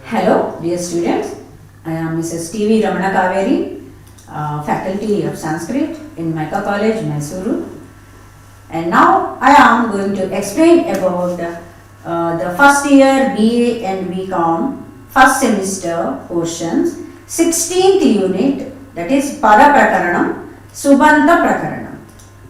Hello, dear students. I am Mrs. T.V. Ramana Kaveri, faculty of Sanskrit in Micah College, Mysuru. And now I am going to explain about the first year BA and BCom first semester portions, 16th unit, that is Pada Prakaranam, Subanta Prakaranam.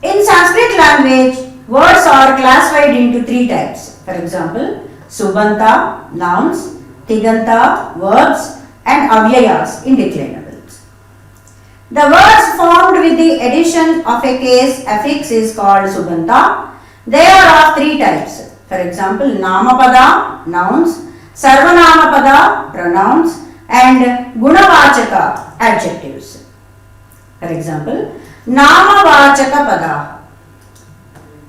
In Sanskrit language, words are classified into three types. For example, Subanta, nouns, Tiganta, verbs, and Avyayas, indeclinables. The words formed with the addition of a case affix is called Subanta. They are of three types. For example, Namapada, nouns, Sarvanamapada, pronouns, and Gunavachaka, adjectives. For example, Namavachaka Pada.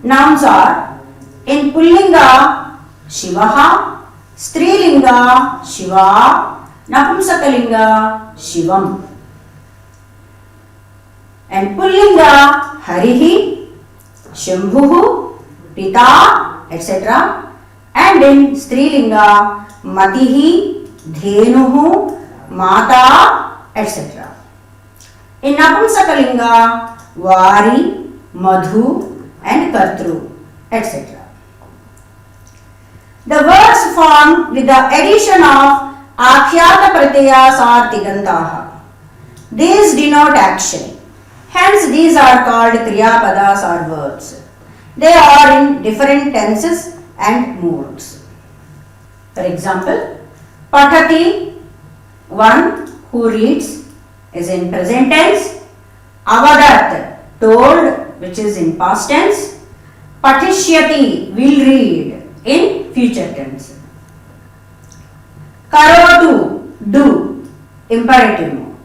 Nouns are in Pullinga, Shivaha, Strilinga, Shiva, Napumsakalinga, Shivam. And Pullinga, Harihi, Shambhuhu, Pita, etc. And in Strilinga, Matihi, Dhenuhu, Mata, etc. In Napumsakalinga, Vari, Madhu, and Kartru, etc. The words formed with the addition of Akhyata Pratyayas are Tigantaha. These denote action. Hence, these are called Kriyapadas or verbs. They are in different tenses and moods. For example, Patati, one who reads, is in present tense. Avadat, told, which is in past tense. Patishyati, will read, in future tense. Karotu, do, imperative mode.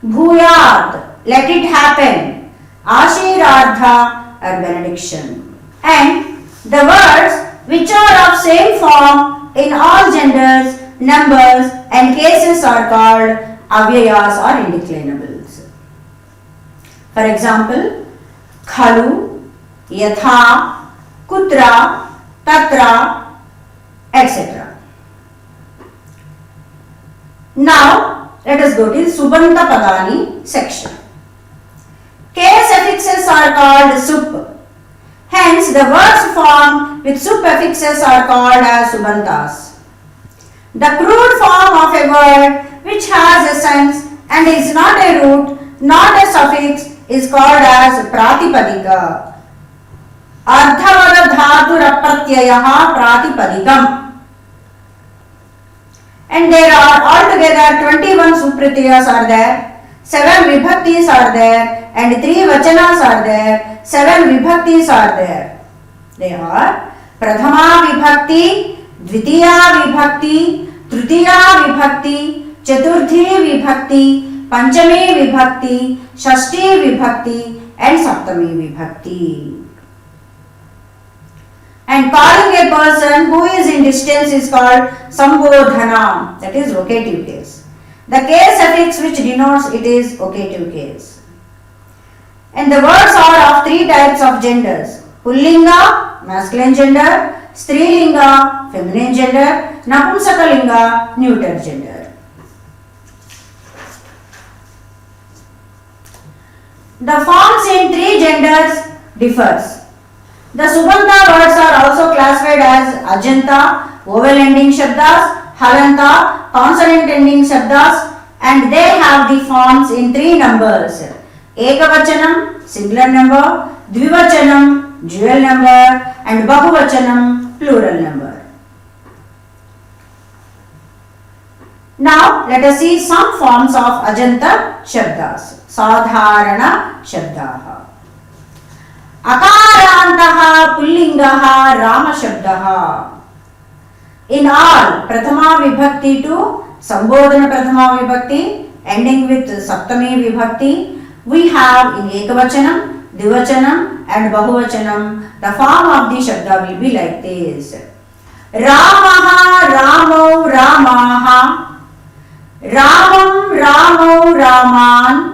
Bhuyat, let it happen, Ashirardha, or benediction. And the words which are of same form in all genders, numbers, and cases are called avyayas or indeclinables. For example, khalu, yatha, kutra, tatra, etc. Now, let us go to the Subanta Padani section. Case affixes are called sup. Hence, the words formed with sup affixes are called as Subantas. The crude form of a word which has a sense and is not a root, not a suffix, is called as Pratipadika. Ardhavada dhatu rapratyayaha pratipadikam. And there are altogether 21 supratyayas are there, 7 vibhaktis are there, and 3 vachanas are there, 7 vibhaktis are there. They are Prathama vibhakti, Dvitiya vibhakti, Tritiya vibhakti, Chaturthi vibhakti, Panchami vibhakti, Shashti vibhakti, and Saptami vibhakti. And calling a person who is in distance is called Sambodhana, that is vocative case. The case affix which denotes it is vocative case. And the words are of three types of genders: Pullinga, masculine gender; Strilinga, feminine gender; Napumsakalinga, neuter gender. The forms in three genders differs. The Subanta words are also classified as Ajanta, vowel ending shabdas, Halanta, consonant ending shabdas, and they have the forms in three numbers: Ekavachanam, singular number; Dvivachanam, dual number; and Bahuvachanam, plural number. Now, let us see some forms of Ajanta shabdas. Sadharana shabdaha. Akarantaha pullingaha rama shabdaha. In all, Prathama vibhakti to Sambodhana Prathama vibhakti ending with Saptami vibhakti, we have in Ekavachanam, Dvivachanam, and Bahuvachanam, the form of the shabda will be like this: Ramaha, Ramo, Ramaha, Ramam, Ramo, Raman,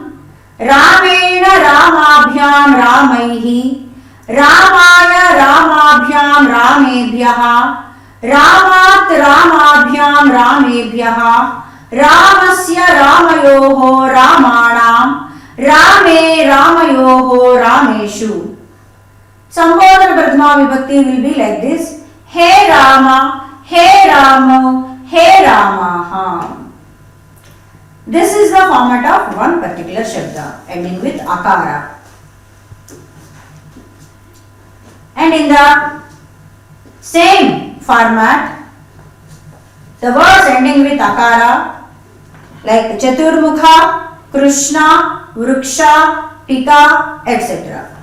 Ramena, Ramabhyam, Ramaihi, Ramaya, Ramabhyam, Ramebhyaha, रामात् रामाभ्यां रामेभ्यः रामस्य रामयोः रामाणां रामे रामयोः रामेषु. Sambodhana Prathama Vibhakti will be like this. He Rama, He Ramo, He Ramaha. This is the format of one particular Shabda ending with Akara. And in the same format, the words ending with Akara like Chaturmukha, Krishna, Vriksha, Pika, etc.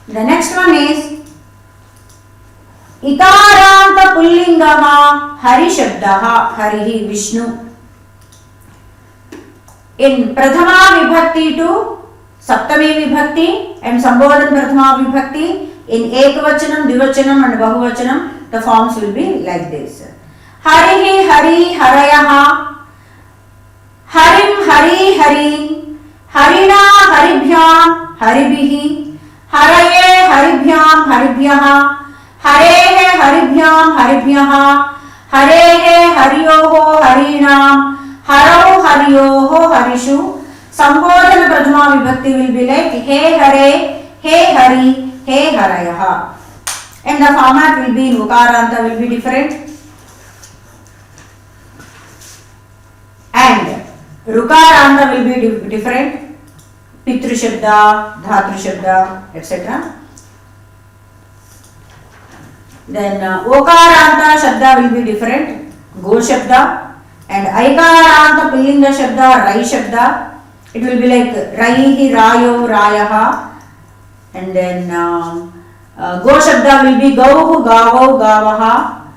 The next one is Ikaranta Pullingaha Hari Shabdaha Harihi Vishnu. In Prathama Vibhakti to Saptami Vibhakti and Sambodhana Prathama Vibhakti, in Ekavachanam, Divachanam and Bahuvachanam, the forms will be like this. Harihi Hari Harayaha Harim Hari Harin Harina Haribhyam Haribihi Haraye Haribhyam Haribhyaha Harehe Haribhyam Haribhyaha Harehe Hariyoho Harinam Harau Hariyoho Harishu. Sambodhana Prathama Vibhakti will be like He Hare, He Hari, He Harayaha. And the format will be in Ukaranta will be different. And Rukaranta will be different. Pitru Shabda, Dhatu Shabda, etc. Then Okaranta Shabda will be different. Go Shabda. And Aikaranta Pullinga Shabda, Rai Shabda. It will be like Raihi, Rayo, Rayaha. And then Go Shabda will be Gauhu, Gavo, Gavaha.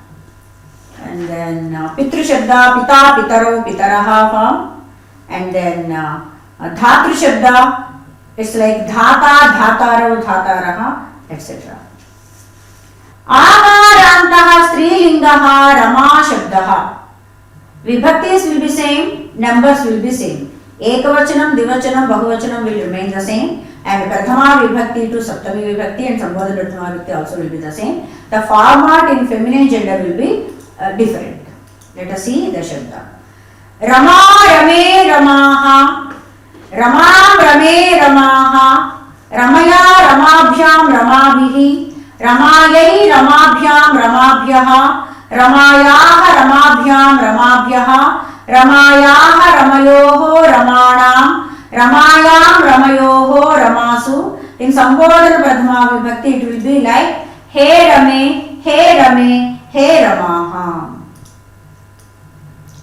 And then Pitru Shabda, Pita, Pitaro, Pitaraha form. And then Dhatu Shabda, it's like Dhata, Dhataro, Dhataraha, etc. Akarantaha, Strilingaha, Rama Shabdaha. Vibhaktis will be same, numbers will be same. Ekavachanam, Divachanam, Bahuvachanam will remain the same. And Prathama Vibhakti to Saptami Vibhakti and Sambodhana Prathama Vibhakti also will be the same. The format in feminine gender will be different. Let us see the Shabda. Rama, Rame, Ramaha. Ramam Rame Ramaha Ramaya Ramabhyam Ramabhihi Ramayai Ramabhyam Ramabhyaha Ramayaha Ramabhyam Ramabhyaha Ramayaha Ramayoho Ramanam Ramayam Ramayoho Ramasu. In Sambodhana Prathama Vibhakti it will be like He Rame, He Rame, He Ramaha.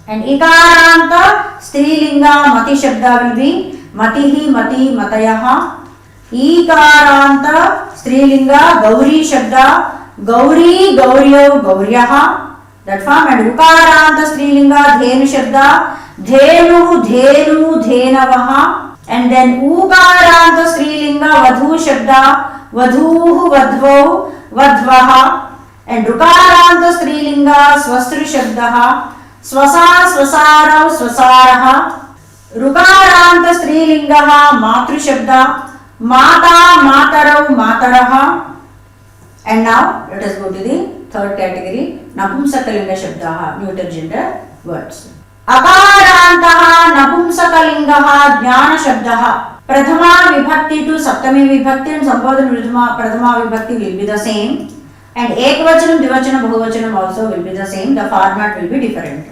And Ikaranta Strilinga Mati Shabda will be Matihi, Mati, Matayaha. Ikaranta Strilinga Gauri Shabda Gauri, Gauryo, Gauryaha. That form. And Ukaranta Strilinga Dhenu Shabda Dhenu, Dhenu, Dhenavaha. And then Ukaranta Strilinga Vadhu Shabda Vadhuhu, Vadhvo, Vadhvaha. And Ukaranta Strilinga Swastri Shabdaha Swasa, Swasarau, Swasaraha. Rukaranta Strilingaha Matru Shabda Mata, Matarau, Mataraha. And now let us go to the third category, Napumsakalinga Shabdaha, neuter gender words. Akarantaha Napumsakalingaha Jnana Shabdaha. Prathama Vibhakti to Saptami Vibhakti and Sambodhana Prathama Vibhakti will be the same. And Ekavachanam, Divachanam, Bahuvachanam also will be the same. The format will be different.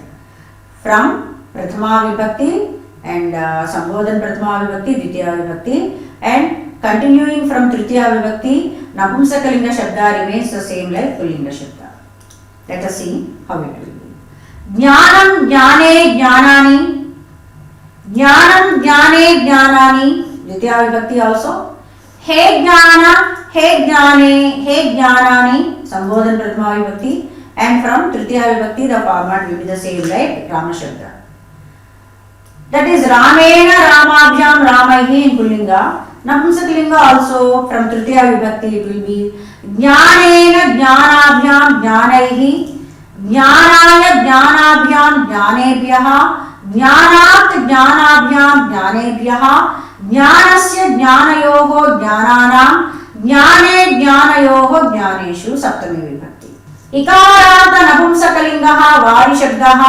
From Prathama Vibhakti and Sambodhana Prathama Vibhakti, Dvitiya Vibhakti, and continuing from Tritiya Vibhakti, Napumsakalinga Shabda remains the same like Pullinga Shabda. Let us see how it will be. Jnanam, Jnane, Jnanani. Jnanam, Jnane, Jnanani. Dvitiya Vibhakti also. He Jnana, He Jnane, He Jnanani. Sambodhana Prathama Vibhakti. And from Tritiya Vibhakti the format will be the same like Rama Shabda. That is Ramena Ramabhyam Ramaihi in Pullinga. Napumsakalinga also from Tritiya Vibhakti it will be Jnanena Jnanabhyam Jnanaihi Jnanaya Jnanabhyam Jnanebhyaha Jnanat Jnanabhyam Jnanebhyaha ज्ञानस्य ज्ञानयोः ज्ञानानां ज्ञाने ज्ञानयोः ज्ञानेषु सप्तमी विभक्ति। इकारान्त नपुंसकलिङ्गः वारिशब्दः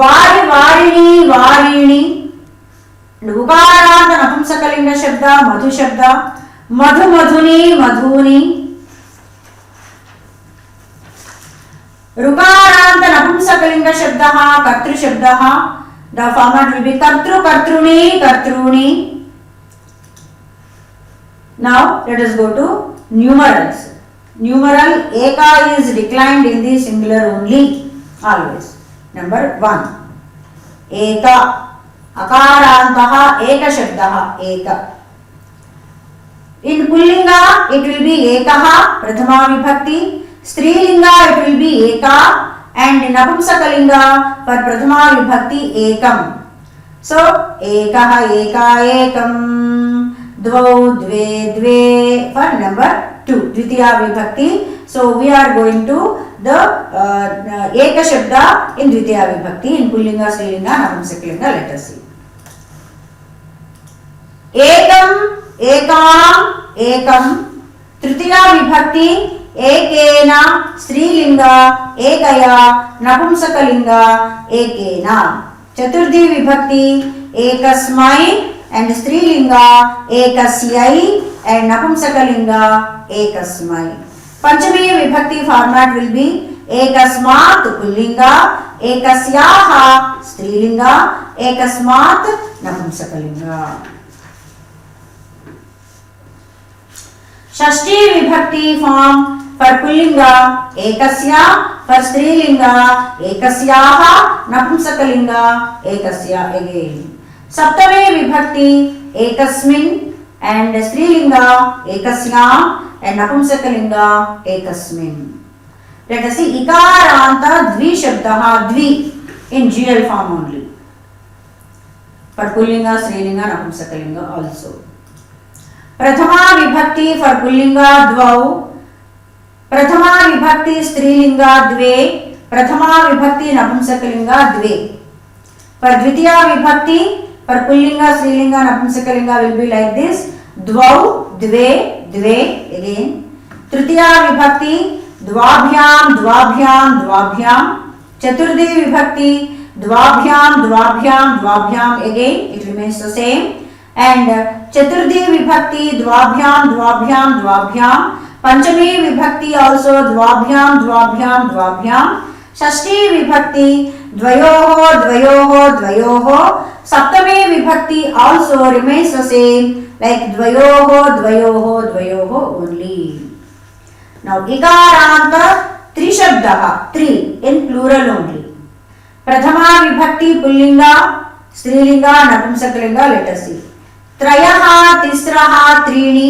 वारि वारिणी वारीणि। उकारान्त नपुंसकलिंग शब्द मधु शब्द मधु मधुनी मधूनि। ऋकारान्त नपुंसकलिंग शब्द कर्तृ शब्द the format will be कर्तृ कर्तृणी कर्तॄणि। Now let us go to numerals. Numeral eka is declined in the singular only always. Number 1 eka अकारान्तः एक शब्दः एक। In पुल्लिंगा it will be एकः प्रथमा विभक्ति, स्त्रीलिंगा it will be एका and नपुंसकलिंगा for प्रथमा विभक्ति एकम। So एकः एका एकम, द्वौ द्वे द्वे for number 2 द्वितीया विभक्ति। So we are going to the एक शब्द in द्वितीया विभक्ति in पुल्लिंगा स्त्रीलिंगा नपुंसकलिंगा। Let us see. एकम एकाम एकम तृतीया विभक्ति एकेन स्त्रीलिंग एकया नपुंसकलिंग एकेन। चतुर्थी विभक्ति एकस्मै and स्त्रीलिंग एकस्यै and नपुंसकलिंग एकस्मै। पंचमी विभक्ति फॉर्मेट विल बी एकस्मात् पुल्लिंग एकस्याः स्त्रीलिंग एकस्मात् नपुंसकलिंग। षष्ठी विभक्ति फॉर्म फॉर पुल्लिंगा एकस्या फॉर स्त्रीलिंगा एकस्याः नपुंसकलिंगा एकस्या अगेन। सप्तमी विभक्ति एकस्मिन् एंड स्त्रीलिंगा एकस्यां एंड नपुंसकलिंगा एकस्मिन्। लेट अस सी इकारांत द्वि शब्दः द्वि इन GL form only for पुल्लिंगा स्त्रीलिंगा नपुंसकलिंगा also। प्रथमा विभक्ति फॉर पुल्लिंगा द्वौ, प्रथमा विभक्ति स्त्रीलिंगा द्वे, प्रथमा विभक्ति नपुंसकलिंगा द्वे। पर द्वितीया विभक्ति फॉर पुल्लिंगा स्त्रीलिंगा नपुंसकलिंगा विल बी लाइक दिस द्वौ द्वे द्वे अगेन। तृतीया विभक्ति द्वाभ्याम द्वाभ्याम द्वाभ्याम। चतुर्थी विभक्ति द्वाभ्याम द्वाभ्याम द्वाभ्याम again it remains the same and चतुर्थी विभक्ति द्वाभ्याम द्वाभ्याम द्वाभ्याम। पंचमी विभक्ति also द्वाभ्याम द्वाभ्याम द्वाभ्याम। षष्ठी विभक्ति द्वयोः द्वयोः द्वयोः। सप्तमी विभक्ति also remains the same like द्वयोः द्वयोः द्वयोः only. Now इकारांत त्रिशब्दः त्रि in plural only। प्रथमा विभक्ति पुल्लिंगा स्त्रीलिंगा नपुंसकलिंगा। लेट अस सी त्रयः तिस्रः त्रीणि।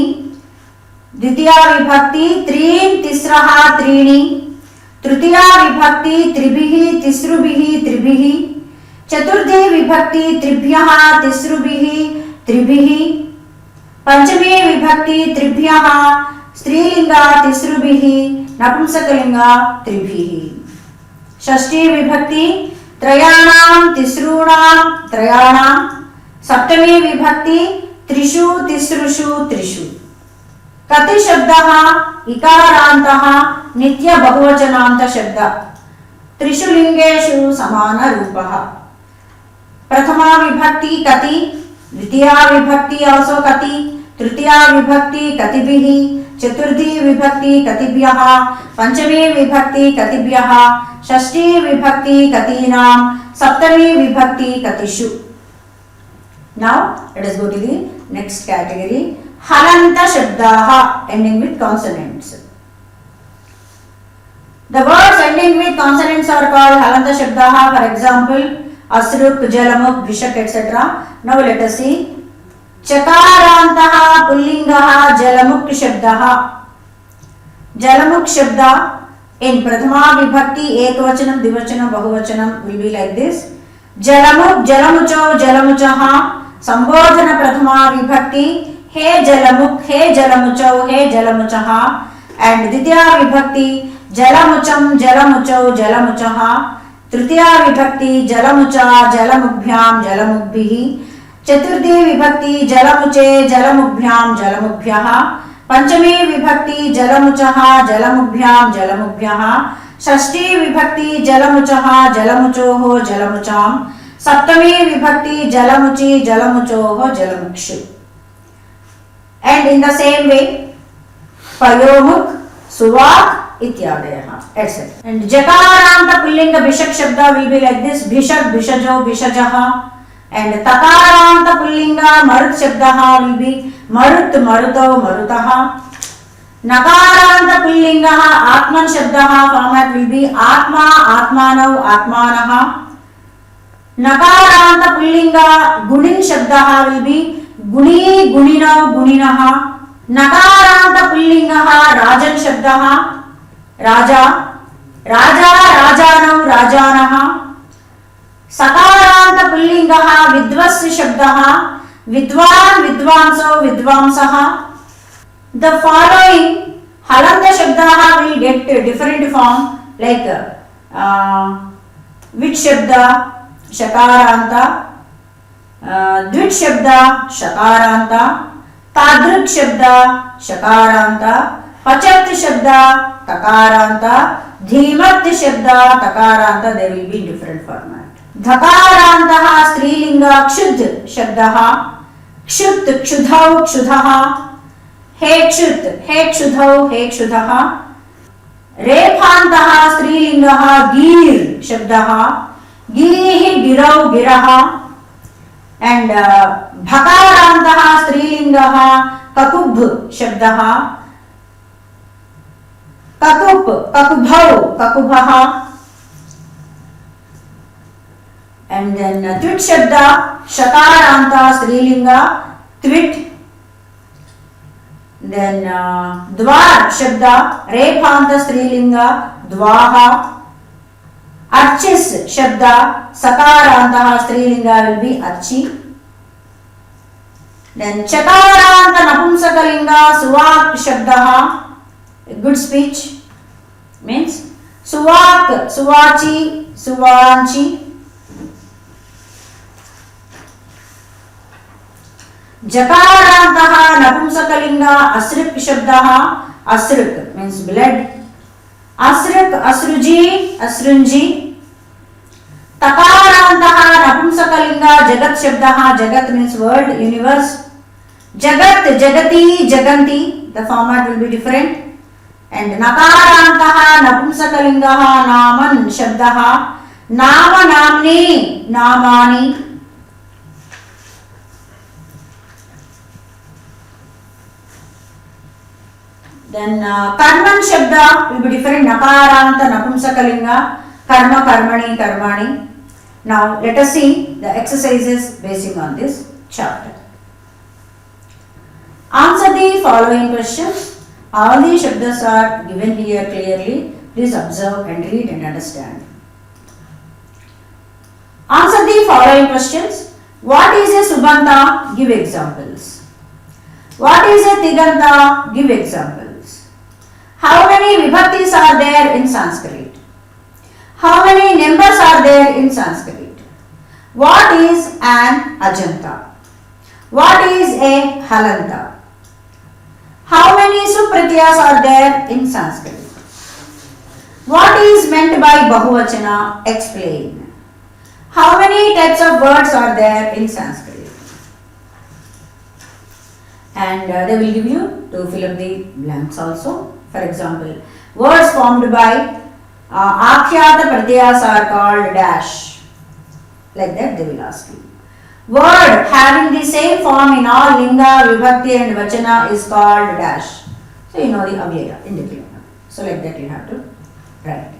द्वितीया विभक्ति त्रीन् तिस्रः त्रीणि। तृतीया विभक्ति त्रिभिः तिस्रुभिः त्रिभिः। चतुर्थी विभक्ति त्रिभ्यः तिस्रुभिः त्रिभिः। पंचमी विभक्ति त्रिभ्यः स्त्रीलिंगा तिस्रुभिः नपुंसकलिंगा त्रिभिः। षष्ठी विभक्ति त्रयाणां तिस्रूणां त्रयाणां। सप्तमी विभक्ति त्रिषु तिस्रुषु त्रिषु। कति शब्दः इकारान्तः नित्य बहुवचनान्त शब्द त्रिषु लिंगेषु समान रूपः। प्रथमा विभक्ति कति, द्वितीया विभक्ति also कति, तृतीया विभक्ति कतिभिः, चतुर्थी विभक्ति कतिभ्यः, पंचमी विभक्ति कतिभ्यः, षष्ठी विभक्ति कतीनां, सप्तमी विभक्ति कतिषु। Now let us go to the next category, halanta shabdaha ending with consonants. The words ending with consonants are called halanta shabdaha. For example, asruk, jalamuk, vishak, etc. Now let us see. Chakarantaha pullingaha jalamuk shabdaha. Jalamuk shabda in prathama vibhakti ekvachanam dvivachanam bahuvachanam will be like this. Jalamuk jalamucho jalamuchaha. संबोधन प्रथमा विभक्ति हे जलमुख हे जलमुचौ हे जलमुचः and द्वितीया विभक्ति जलमुचम जलमुचौ जलमुचः। तृतीया विभक्ति जलमुचा जलमुभ्याम जलमुद्भिः। चतुर्थी विभक्ति जलमुचे जलमुभ्यां जलमुभ्यः, पंचमी विभक्ति जलमुचः जलमुभ्यां जलमुभ्यः, षष्ठी विभक्ति जलमुचः जलमुचोः जलमुचां, सप्तमी विभक्ति जलमुचि जलमुचोः जलमुक्षु. And in the same way, पयोमुख, सुवाक इत्यादयः etc. And जकारांत पुल्लिंग भिषक शब्द will be like this: भिषक, भिषजो, भिषजः. And तकारांत पुल्लिंग मरुत शब्द will be मरुत, मरुतो, मरुतः. नकारांत पुल्लिंग आत्मन शब्द format will be आत्मा, आत्मानौ, आत्मानः. नकारांत पुल्लिंग गुणिन शब्द will be गुणी, गुणिनौ, गुणिनः. नकारांत पुल्लिंग राजन शब्द राजा, राजा, राजानौ, राजानः. सकारांत पुल्लिंग विद्वस् शब्द विद्वान्, विद्वांसौ, विद्वांसः. The following हलन्त शब्द will get different form like विच शब्द शकारांत, द्विट शब्द शकारांत, तादृक् शब्द शकारांत, पचर्त शब्द तकारांत, धीमर्त शब्द तकारांत. They will be in different format. धकारांतः स्त्रीलिंग क्षुद् शब्दः, क्षुत्, क्षुधौ, क्षुधः. हे क्षुत्, हे क्षुधौ, हे क्षुधः. रेफान्तः स्त्रीलिंगः गीर् शब्दः, गिरिः, गिरौ, गिरः. And भकारांतः स्त्रीलिंगः ककुभ शब्दः, ककुप, ककुभौ, ककुभः. And then त्विट शब्द शकारांत स्त्रीलिंग त्विट. Then द्वार शब्द रेफांत स्त्रीलिंग द्वाः. अर्चिस् शब्द सकारांतः स्त्रीलिंग will be अर्चि. Then चकारांत नपुंसकलिंग सुवाक् शब्दः, good speech means सुवाक्, सुवाचि, सुवांचि. जकारांतः नपुंसकलिंग असृक् शब्दः, असृक् means blood. असृक्, असृजि, असृञ्जि. तकारांतः नपुंसकलिंग जगत् शब्दः, जगत् means world, universe. जगत्, जगति, जगन्ति. The format will be different. And नकारांतः नपुंसकलिंगः नामन् शब्दः, नाम, नाम्नि, नामानि. Then कर्मन् शब्द will be different. नकारांत नपुंसकलिंग कर्म, कर्मणि, कर्माणि. Now let us see the exercises basing on this chapter. Answer the following questions. All the shabdas are given here clearly. Please observe and read and understand. Answer the following questions. What is a subanta? Give examples. What is a tiganta? Give examples. How many vibhaktis are there in Sanskrit? How many numbers are there in Sanskrit? What is an ajanta? What is a halanta? How many supratyas are there in Sanskrit? What is meant by bahuvachana? Explain. How many types of words are there in Sanskrit? And they will give you to fill up the blanks also. For example, words formed by akhyata pratyas are called dash. Like that they will ask you. Word having the same form in all linga, vibhakti and vachana is called dash. So you know the avyaya, independent. So like that you have to write.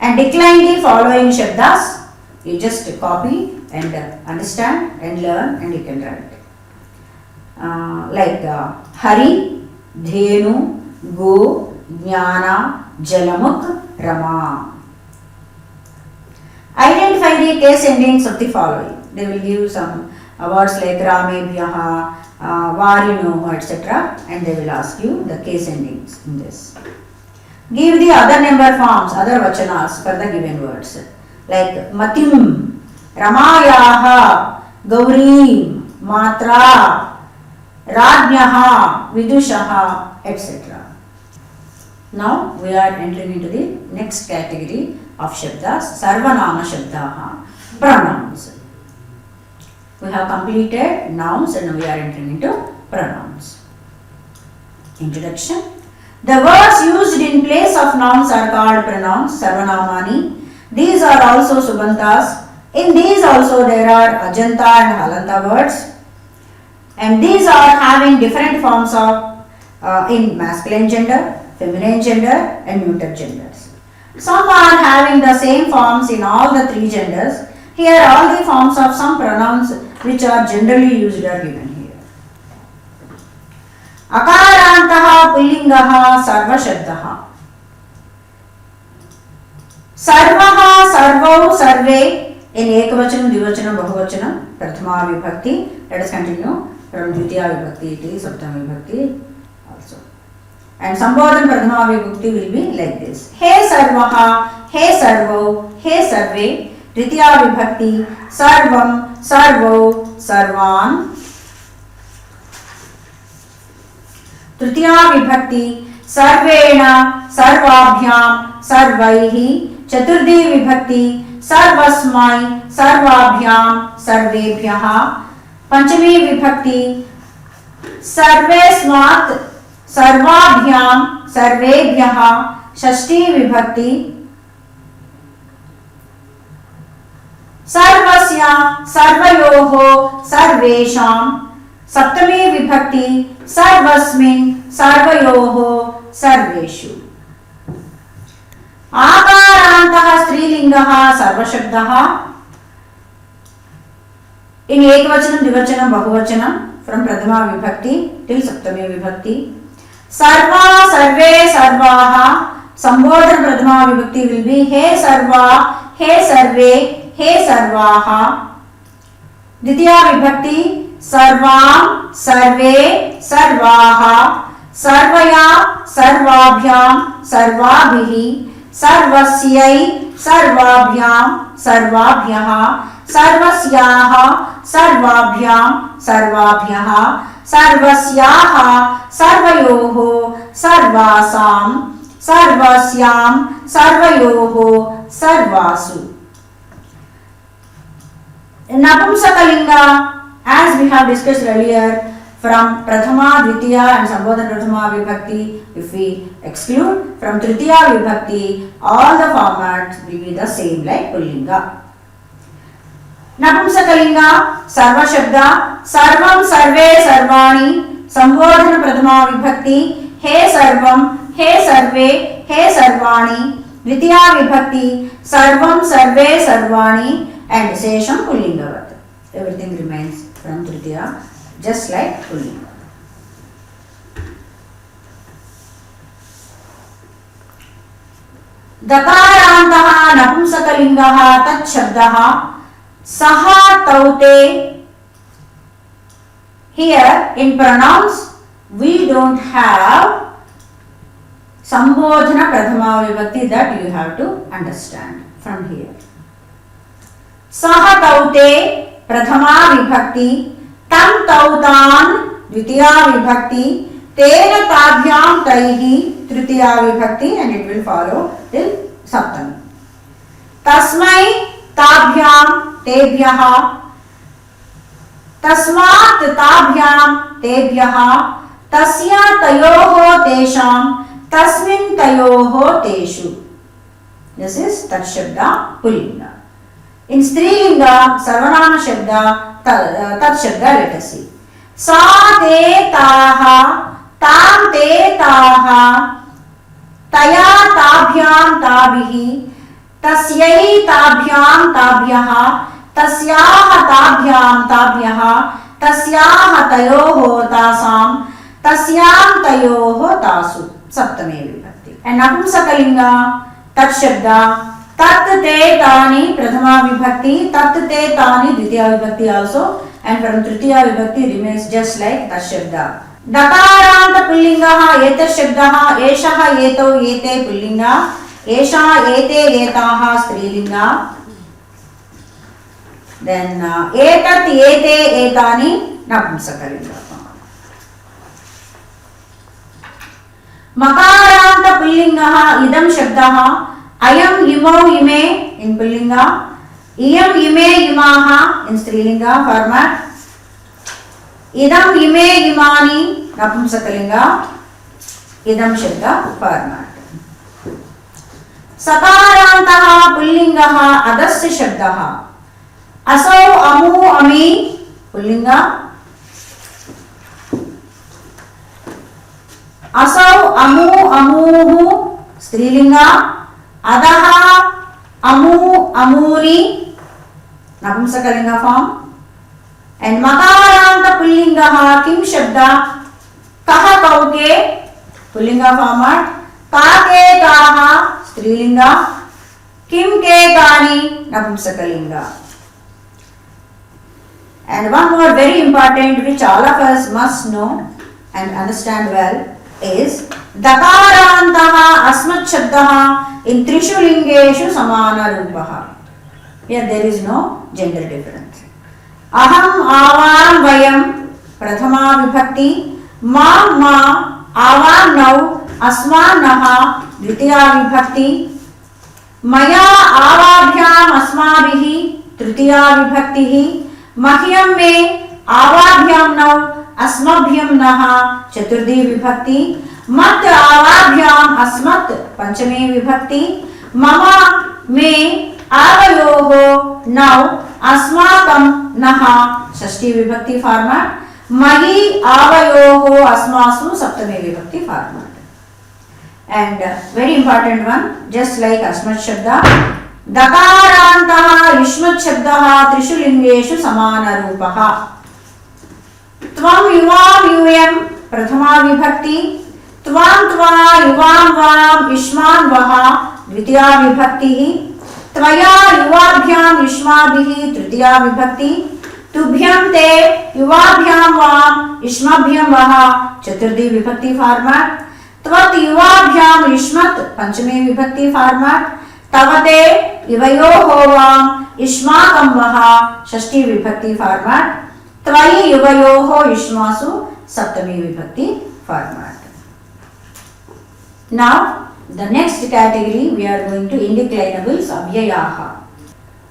And decline the following shabdas. You just copy and understand and learn and you can write. Like Hari, Dhenu, Go, Jnana, Jalamukh, Rama. Identify the case endings of the following. They will give some words like Ramebhyaha, Varino, etc. And they will ask you the case endings in this. Give the other number forms, other vachanas for the given words. Like Matim, Ramayaha, Gaurim, Matra, Rajnyaha, Vidushaha, etc. Now we are entering into the next category of Shabdas, Sarvanama Shabdaha, pronouns. We have completed nouns and we are entering into pronouns. Introduction. The words used in place of nouns are called pronouns, Sarvanamani. These are also Subantas. In these also there are Ajanta and Halanta words. And these are having different forms of in masculine gender, feminine gender and neuter genders. Some are having the same forms in all the three genders. Here all the forms of some pronouns which are generally used are given here. Akarantaha pullingaha sarva shabdaha. Sarvaha, sarvau, sarve in ekavachanam, dvivachanam, bahuvachanam, prathama vibhakti. Let us continue from dvitiya vibhakti to saptama vibhakti also. And Sambodhan Prathama Vibhakti will be like this. He Sarvaha, He Sarvo, He Sarve, Tritiya Vibhakti, Sarvam, Sarvo, Sarvan. Tritiya Vibhakti, Sarvena, Sarvabhyam, Sarvaihi. Chaturthi Vibhakti, Sarvasmai, Sarvabhyam, Sarvebhyaha. Panchami Vibhakti, Sarvesmat, Sarvabhyam, Sarvebhyaha. Shashti Vibhakti, Sarvasya, Sarvayoho, Sarvesham. Saptami Vibhakti, Sarvasmin, Sarvayoho, Sarveshu. Akarantaha Strilingaha Sarvashabdaha. In Ekavachanam, Dvivachanam, Bahuvachanam from Prathama Vibhakti till Saptami Vibhakti. Sarva, Sarve, Sarvaha. Sambodhan Prathama Vibhakti will be He Sarva, He Sarve, He Sarvaha. Ditiya Vibhakti Sarvam, Sarve, Sarvaha. Sarvaya, Sarvabhyam, Sarvabhihi. Sarvasyai, Sarvabhyam, Sarvabhyaha. Sarvasyaha, Sarvabhyam, Sarvabhyaha. Sarvasyaha, Sarvayoho, Sarvasam. Sarvasyam, Sarvayoho, Sarvasu. Napumsakalinga, as we have discussed earlier, from Prathama, Dvitiya and Sambodhan Prathama Vibhakti, if we exclude, from Tritiya Vibhakti, all the formats will be the same like Pullinga. Napumsakalinga, Sarva Shabda, Sarvam, Sarve, Sarvani. Sambodhan Prathama Vibhakti, He Sarvam, He Sarve, He Sarvani. Dvitiya Vibhakti, Sarvam, Sarve, Sarvani and Sesham Pullingavat. Everything remains from Tritiya just like Pullinga. Dakarantaha Napumsakalingaha Tat Shabdaha Saha Taute. Here in pronouns we don't have Sambodhana Prathama Vibhakti, that you have to understand from here. Saha Taute Prathama Vibhakti, Tam Tautan Dvitiya Vibhakti, Tena Tabhyam Taihi Tritiya Vibhakti, and it will follow till Saptami. Tasmai Tabhyam Tebhyaha. Tasmat Tabhyam Tebhyaha. Tasya Tayoho Tesham. Tasmin Tayoho Teshu. This is Tat Shabda Pullinga. In Strilinga, Sarvanama Shabda, Tat Shabda, let us see. Sa te taha, tam te taha, taya tabhyam tabihi, tasyai tabhyam tabhyaha, tasyaha tabhyam tabhyaha, tasyaha tayoho tasam, tasyam tayoho tasu. Saptame Vibhakti. And Napumsakalinga, Tat Shabda, Tat te tani Prathama Vibhakti, Tat te tani Dvitiya Vibhakti also, and from Tritiya Vibhakti remains just like Tat Shabda. Dakaranta Pullingaha Eta Shabdaha, Eshaha Eto Ete Pullinga, Esha Ete Etaha Strilinga. Then Etat Ete Etani नपुंसकलिंग form. मकारांत पुल्लिंगः इदं शब्दः अयं इमौ इमे in पुल्लिंगा इयं इमे इमाः in स्त्रीलिंगा format इदं इमे इमानि नपुंसकलिंगा इदं शब्द format सकारान्तः पुल्लिंगः अदस्य शब्दः असौ अमु अमि पुल्लिंगा असौ अमु अमूः स्त्रीलिंगा अदः अमु अमूनि नपुंसकलिंग form and मकारांत पुल्लिंगः किं शब्द कः कौके पुल्लिंग format काके काः स्त्रीलिंगा किं के कानि नपुंसकलिंग. And one more very important which all of us must know and understand well is दकारान्तः अस्मत् शब्दः in त्रिषु लिंगेषु समानरूपः. Here there is no gender difference. अहम् आवां वयं प्रथमा विभक्ति मां मा आवां नौ अस्मान् नः द्वितीया विभक्ति मया आवाभ्याम् अस्माभिः तृतीया विभक्तिः मह्यं मे आवाभ्यां नौ अस्मभ्यं नः चतुर्थी विभक्ति मत् आवाभ्याम् अस्मत् पंचमी विभक्ति मम मे आवयोः नौ अस्माकं नः षष्ठी विभक्ति फॉर्मेट मयि आवयोः अस्मासु सप्तमी विभक्ति format. And very important one just like अस्मत् शब्द दकारान्तः युष्मत् शब्दः त्रिषु लिंगेषु समानरूपः. त्वं युवां यूयं प्रथमा विभक्ति त्वां त्वा युवां वां युष्मान् वः द्वितीया विभक्तिः त्वया युवाभ्यां युष्माभिः तृतीया विभक्ति तुभ्यं ते युवाभ्यां वां युष्मभ्यं वः चतुर्थी विभक्ति फॉर्मेट त्वत् युवाभ्यां युष्मत् पंचमी विभक्ति फॉर्मेट तव ते युवयोः वां युष्माकं वः षष्ठी विभक्ति फॉर्मेट त्वयि युवयोः युष्मासु सप्तमी विभक्ति format. Now the next category we are going to indeclinables avyayaha.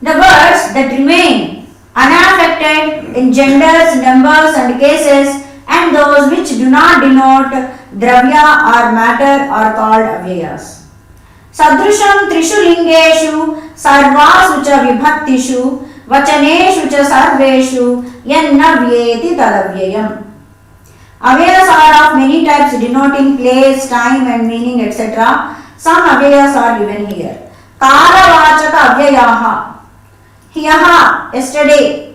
The words that remain unaffected in genders, numbers and cases and those which do not denote dravya or matter are called avyayas. सदृशं त्रिषु लिंगेषु सर्वासु च विभक्तिषु वचनेषु च सर्वेषु यन्नव्येति तदव्ययम्. Avyayas are of many types denoting place, time and meaning etc. Some avyayas are given here. कालवाचक अव्ययाः ह्यः yesterday,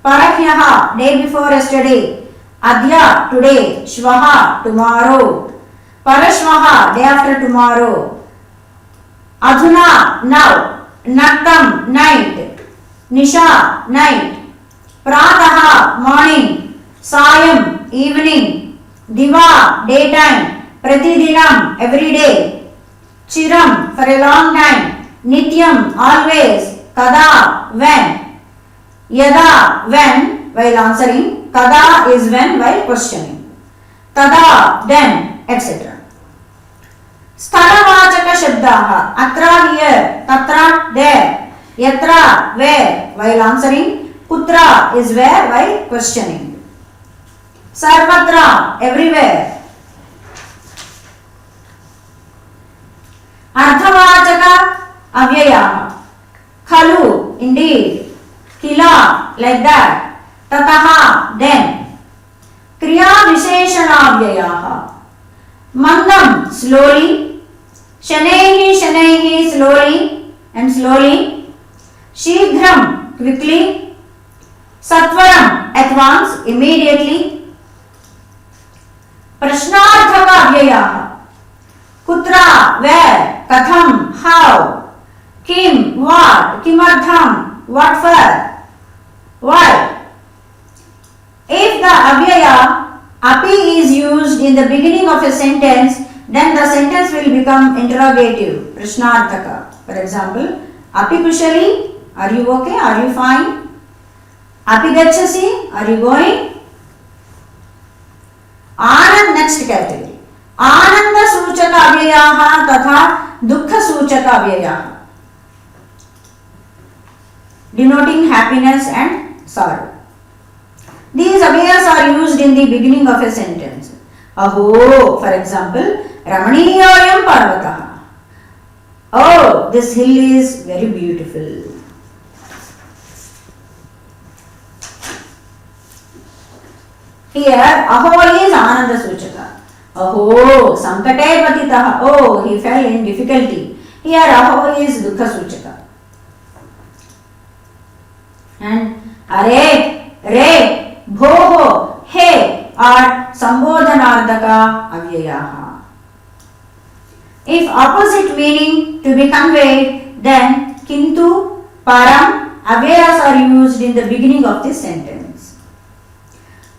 परह्यः day before yesterday, अद्य today, श्वः tomorrow, परश्वः day after tomorrow, अधुना now, नक्तं night, निशा night, प्रातः morning, सायं evening, दिवा daytime, प्रतिदिनं every day, चिरं for a long time, नित्यं always, kada when, yada when while answering, kada is when while questioning, tada then etc. स्थलवाचक शब्दाः अत्र here, तत्र there, यत्र where while answering, कुत्र is where while questioning, सर्वत्र everywhere. अर्थवाचक अव्ययाः खलु indeed, Qila like that, ततः then. क्रिया विशेषणाव्ययाः मंदं slowly, शनैः शनैः slowly and slowly, शीघ्रं quickly, सत्वरं at once immediately. प्रश्नार्थक अव्ययाः कुत्र where, कथं how, किं what, किमर्थं what for, why. If the avyaya api is used in the beginning of a sentence, then the sentence will become interrogative, prashnarthaka. For example, api kushali, are you okay, are you fine? Api gachasi, are you going? next category. Ananda Suchaka Avyayaha Tatha Dukkha Suchaka Avyayaha, denoting happiness and sorrow. These avyayas are used in the beginning of a sentence. Aho, for example, Ramaniyayam Parvataha. Oh, this hill is very beautiful. Here, Aho is Ananda Suchaka. Aho, Sankate Patitaha. Oh, he fell in difficulty. Here, Aho is Dukkha Suchaka. And Are, Re, Bhoho, He are Sambodhanardaka Avyayaha. If opposite meaning to be conveyed, then Kintu, Param, Avyayas are used in the beginning of this sentence.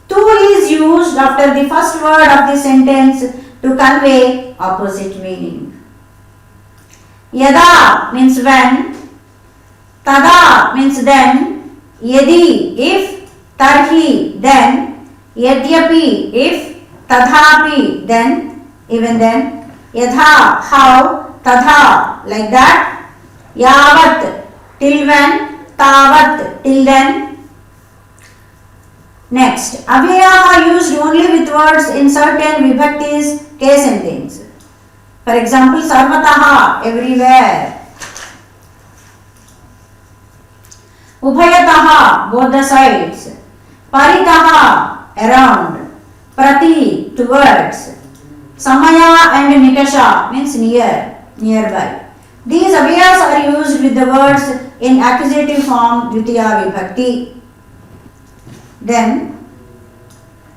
Tu is used after the first word of the sentence to convey opposite meaning. Yada means when, Tada means then, Yadi if, Tarhi then, Yadyapi if, Tadhapi then, even then, Yadha how, Tadha like that, Yavat till when, Tavat till then. Next, Avyayaha are used only with words in certain vibhaktis, case and things. For example, Sarvataha, everywhere. Ubhayataha, both the sides. Paritaha, around. Prati, towards. Samaya and Nikasha means near, nearby. These avyayas are used with the words in accusative form, Dvitiya Vibhakti. Then,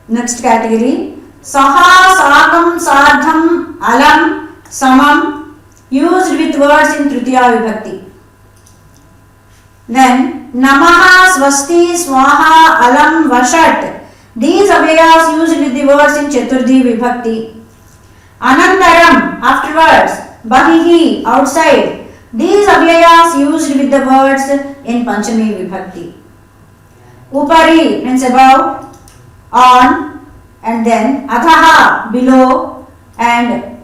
next category, Saha, Sakam, Sardham, Alam, Samam, used with words in Tritiya Vibhakti. Then, Namaha, Swasti, Swaha, Alam, Vashat. These avyayas used with the words in Chaturthi Vibhakti. Anantaram, afterwards. Bahihi, outside. These avyayas used with the words in Panchami Vibhakti. Upari means above, on, and then Adhaha, below, and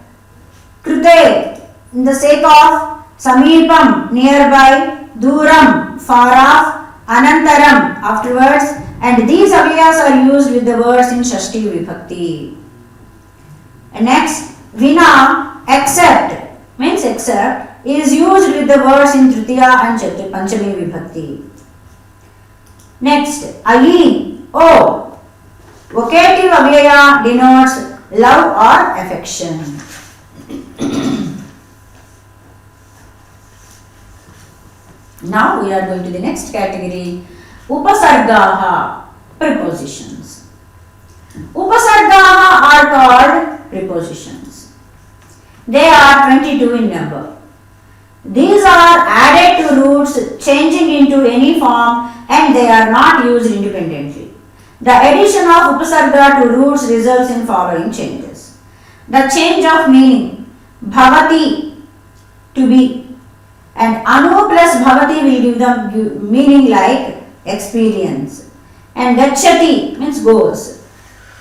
Krute, in the sake of, Samipam, nearby, Duram, far off, Anantaram, afterwards, and these avyayas are used with the words in Shashti Vibhakti. And next, Vina, except, means except, is used with the words in Tritiya and Panchami Vibhakti. Next, Ayi, oh, vocative avyaya denotes love or affection. Now we are going to the next category, Upasargaha, prepositions. Upasargaha are called prepositions. They are 22 in number. These are added to roots changing into any form and they are not used independently. The addition of upasarga to roots results in following changes. The change of meaning, bhavati, to be, and anu plus bhavati will give the meaning like experience, and gacchati means goes.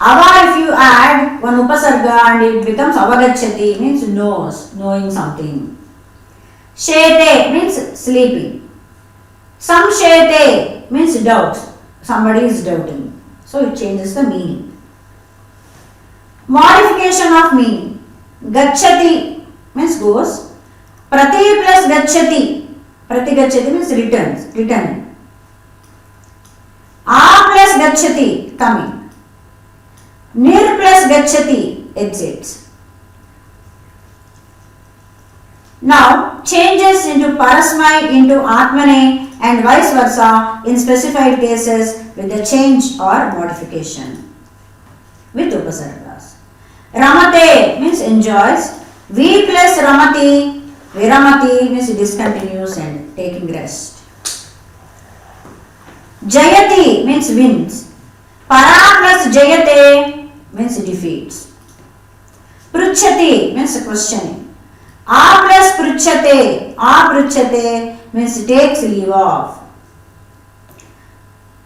Ava, if you add one upasarga and it becomes avagacchati, means knows, knowing something. Shete means sleeping. Samshete means doubt. Somebody is doubting. So it changes the meaning. Modification of meaning. Gacchati means goes. Prati plus gacchati. Prati gacchati means returns, returning. A plus gacchati, coming. Nir plus gacchati, exits. Now, changes into parasmai into atmane and vice versa in specified cases with the change or modification with upasargas. Ramate means enjoys. V plus ramati, viramati means discontinues and taking rest. Jayati means wins. Para plus jayate means defeats. Pruchati means questioning. A plus pruchate means takes leave of.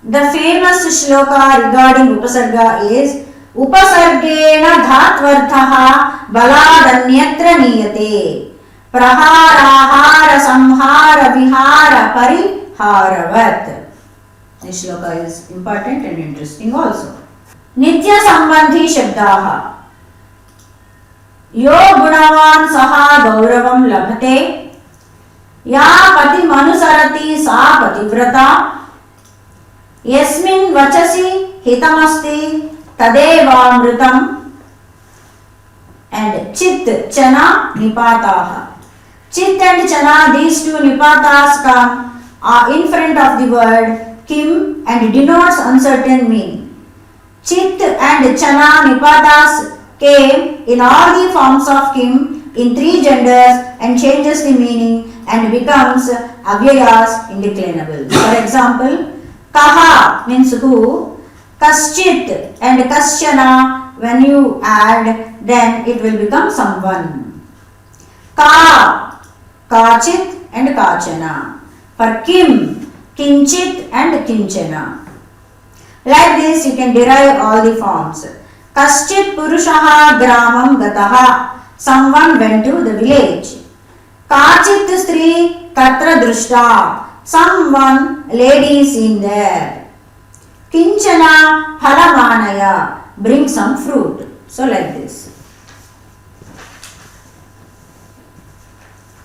The famous shloka regarding upasarga is उपसर्गेण धात्वर्थः बलादन्यत्र नीयते प्रहाराहार संहार विहार परिहारवत्. This shloka is important and interesting also. नित्य संबंधी शब्दाः. यो गुणवान् सः गौरवं लभते, या पतिमनुसरति सा पतिव्रता, यस्मिन् वचसि हितमस्ति तदेवामृतम्. And chit chana nipataha. Chit and chana, these two nipatas come in front of the word kim and denotes uncertain meaning. Chit and chana nipatas came in all the forms of kim in three genders and changes the meaning and becomes avyayas, indeclinable. For example, kaha means who, kaschit and kaschana, when you add, then it will become someone. Ka, kachit and kachana. For kim, kinchit and kinchana. Like this you can derive all the forms. Kaschit purushaha gramam gataha. Someone went to the village. Kachit stri katra drushta. Someone lady seen there. Kinchana phalamanaya. Bring some fruit. So like this.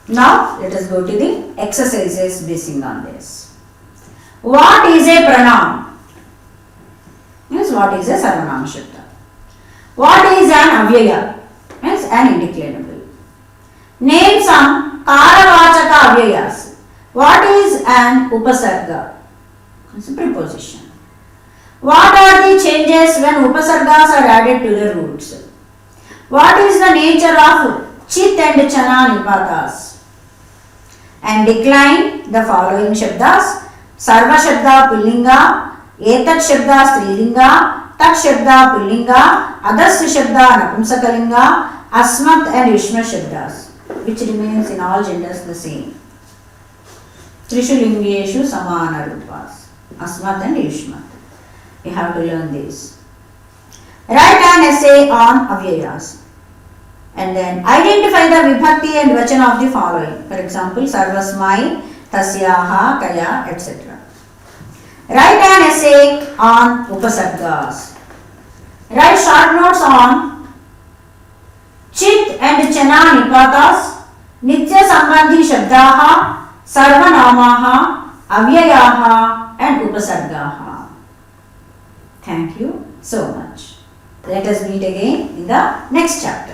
Now let us go to the exercises basing on this. What is a pronoun? Means what is a sarvanama shabda? What is an avyaya? Means an indeclinable. Name some karavachaka avyayas. What is an upasarga? It's a preposition. What are the changes when upasargas are added to the roots? What is the nature of chit and chana nipatas? And decline the following shabdas. Sarva shabda pullinga, etat shabda strilinga, tat shabda pullinga, adas shabda napumsakalinga, asmat and yushma shabdas, which remains in all genders the same. Trishu lingeshu samana rupas, asmat and yushmat. You have to learn this. Write an essay on avyayas. And then identify the vibhakti and vachana of the following. For example, sarvasmai, tasyaha, kaya, etc. Write an essay on upasargas. Write short notes on chit and chana nipatas, nitya sambandhi shabdaha, sarvanamaha, avyayaha and upasargaha. Thank you so much. Let us meet again in the next chapter.